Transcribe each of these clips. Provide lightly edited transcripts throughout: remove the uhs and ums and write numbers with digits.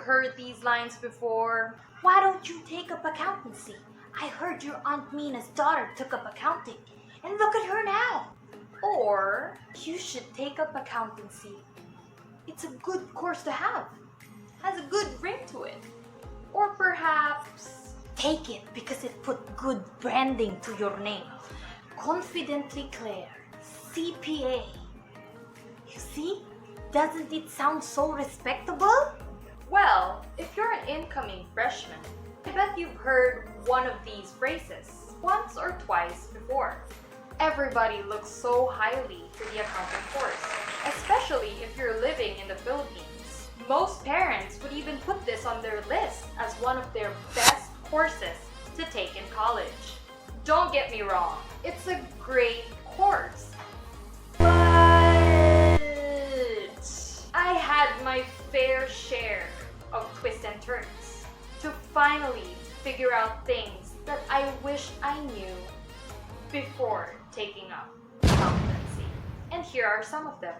heard these lines before? Why don't you take up accountancy? I heard your Aunt Mina's daughter took up accounting, and look at her now. Or, you should take up accountancy. It's a good course to have. Has a good ring to it. Or perhaps, take it because it put good branding to your name. Confidently Claire, CPA. You see? Doesn't it sound so respectable? Well, if you're an incoming freshman, I bet you've heard one of these phrases once or twice before. Everybody looks so highly for the accounting course, especially if you're living in the Philippines. Most parents would even put this on their list as one of their best courses to take in college. Don't get me wrong, it's a great course. But I had my fair share of twists and turns to finally figure out things that I wish I knew before taking up accountancy. And here are some of them.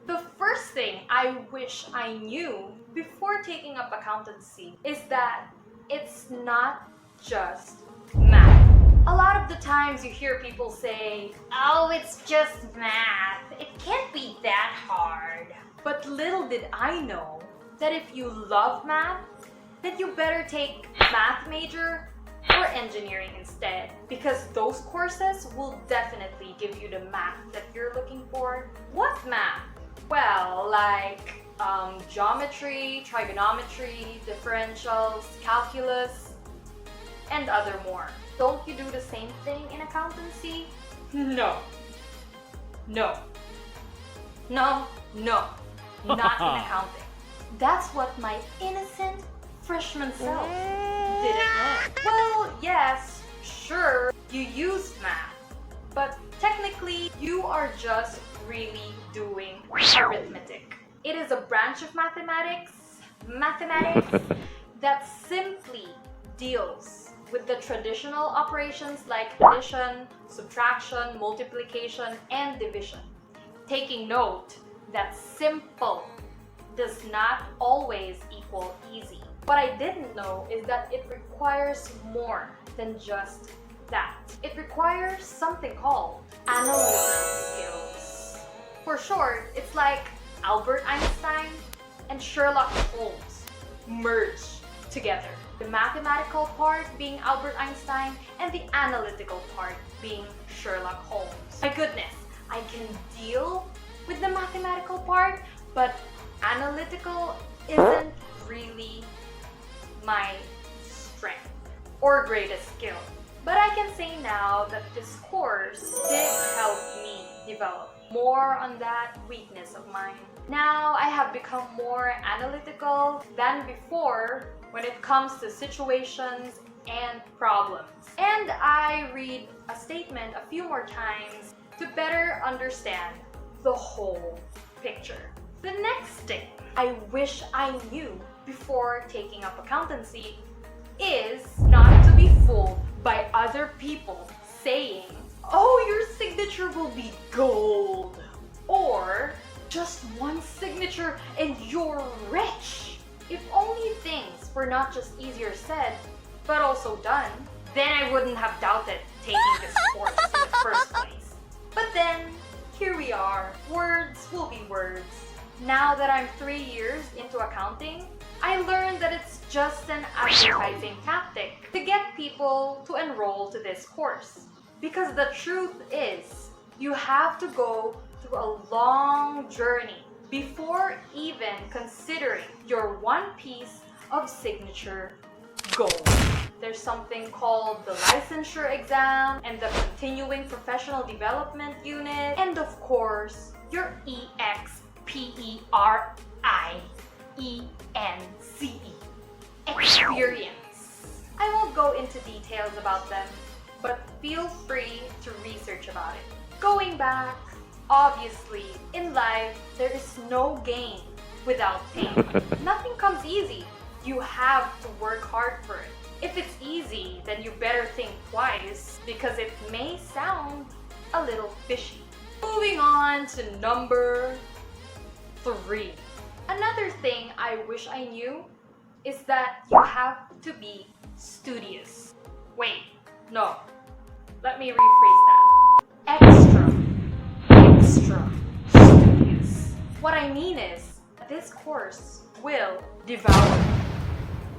The first thing I wish I knew before taking up accountancy is that it's not just math. A lot of the times you hear people say, oh, it's just math. It can't be that hard. But little did I know that if you love math, then you better take math major or engineering instead, because those courses will definitely give you the math that you're looking for. What math? Well, like geometry, trigonometry, differentials, calculus, and other more. Don't you do the same thing in accountancy? No. No. No. No. Not in accounting. That's what my innocent freshman self didn't know. Well, yes, sure, you use math, but technically you are just really doing arithmetic. It is a branch of mathematics that simply deals with the traditional operations like addition, subtraction, multiplication, and division. Taking note that simple does not always equal easy. What I didn't know is that it requires more than just that. It requires something called analytical skills. For short, it's like Albert Einstein and Sherlock Holmes merged together. The mathematical part being Albert Einstein and the analytical part being Sherlock Holmes. My goodness, I can deal with the mathematical part, but analytical isn't really my strength or greatest skill. But I can say now that this course did help me develop more on that weakness of mine. Now I have become more analytical than before when it comes to situations and problems. And I read a statement a few more times to better understand the whole picture. The next thing I wish I knew before taking up accountancy is not to be fooled by other people saying, oh, your signature will be gold, or just one signature and you're rich. If only things were not just easier said, but also done, then I wouldn't have doubted taking this course in the first place. But then, here we are. Words will be words. Now that I'm 3 years into accounting, I learned that it's just an advertising tactic to get people to enroll to this course. Because the truth is, you have to go through a long journey before even considering your one piece of signature gold. There's something called the licensure exam and the continuing professional development unit, and of course, your EXPERIENCE experience. I won't go into details about them, but feel free to research about it. Going back, obviously, in life, there is no gain without pain. Nothing comes easy. You have to work hard for it. If it's easy, then you better think twice because it may sound a little fishy. Moving on to number 3. Another thing I wish I knew is that you have to be studious. Wait, no. Let me rephrase that. Extra studious. What I mean is, this course will devour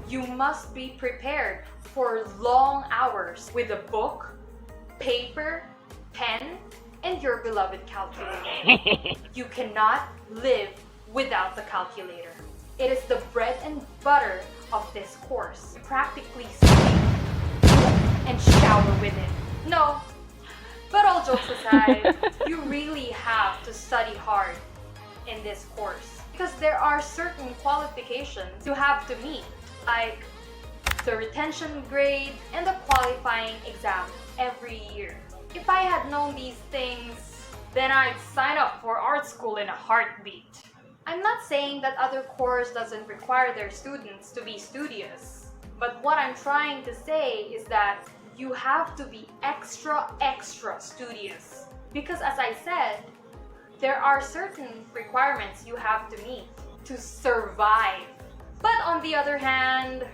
you. You must be prepared for long hours with a book, paper, pen, and your beloved calculator. You cannot live without the calculator. It is the bread and butter of this course. You practically sleep and shower with it. No, but all jokes aside, you really have to study hard in this course because there are certain qualifications you have to meet, like the retention grade and the qualifying exam every year. If I had known these things, then I'd sign up for art school in a heartbeat. I'm not saying that other course doesn't require their students to be studious, but what I'm trying to say is that you have to be extra studious. Because as I said, there are certain requirements you have to meet to survive. But on the other hand,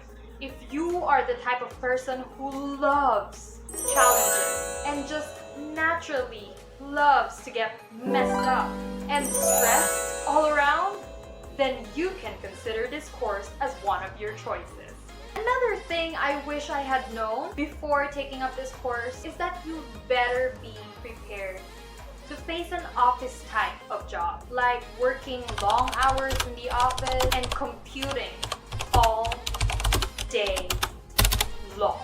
if you are the type of person who loves challenges and just naturally loves to get messed up and stressed all around, then you can consider this course as one of your choices. Another thing I wish I had known before taking up this course is that you better be prepared to face an office type of job, like working long hours in the office and computing all day long.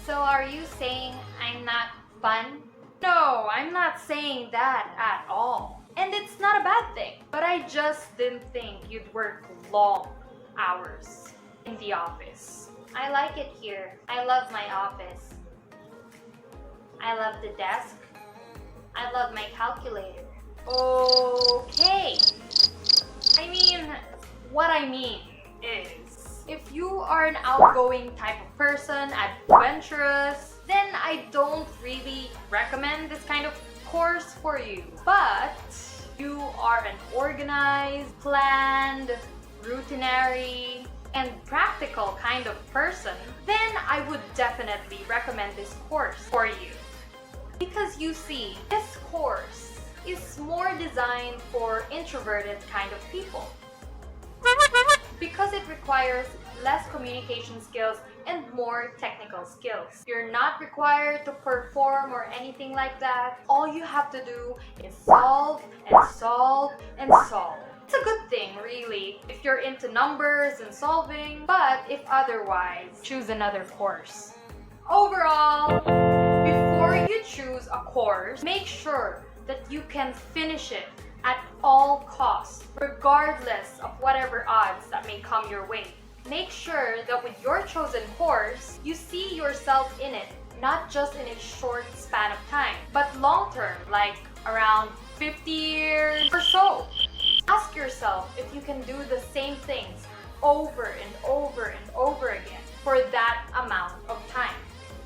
So are you saying I'm not fun? No, I'm not saying that at all. And it's not a bad thing. But I just didn't think you'd work long hours in the office. I like it here. I love my office. I love the desk. I love my calculator. Okay. What I mean is, if you are an outgoing type of person, adventurous, then I don't really recommend this kind of course for you. But you are an organized, planned, routinary, and practical kind of person, then I would definitely recommend this course for you. Because you see, this course is more designed for introverted kind of people. Because it requires less communication skills and more technical skills. You're not required to perform or anything like that. All you have to do is solve and solve and solve. It's a good thing, really, if you're into numbers and solving, but if otherwise, choose another course. Overall, before you choose a course, make sure that you can finish it at all costs, regardless of whatever odds that may come your way. Make sure that with your chosen course, you see yourself in it, not just in a short span of time, but long term, like around 50 years or so. Ask yourself if you can do the same things over and over and over again for that amount of time.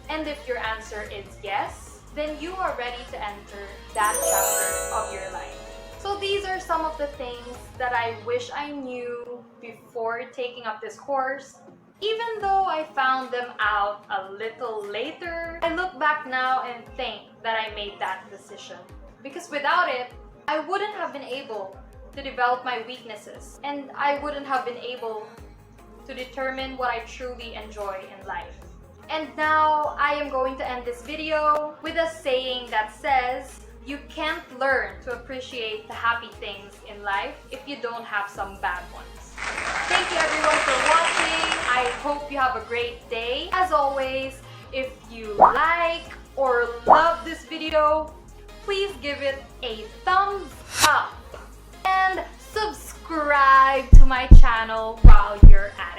And if your answer is yes, then you are ready to enter that chapter of your life. So these are some of the things that I wish I knew before taking up this course. Even though I found them out a little later, I look back now and think that I made that decision. Because without it, I wouldn't have been able to develop my weaknesses, and I wouldn't have been able to determine what I truly enjoy in life. And now I am going to end this video with a saying that says, you can't learn to appreciate the happy things in life if you don't have some bad ones. Thank you everyone for watching. I hope you have a great day. As always, if you like or love this video, please give it a thumbs up and subscribe to my channel while you're at it.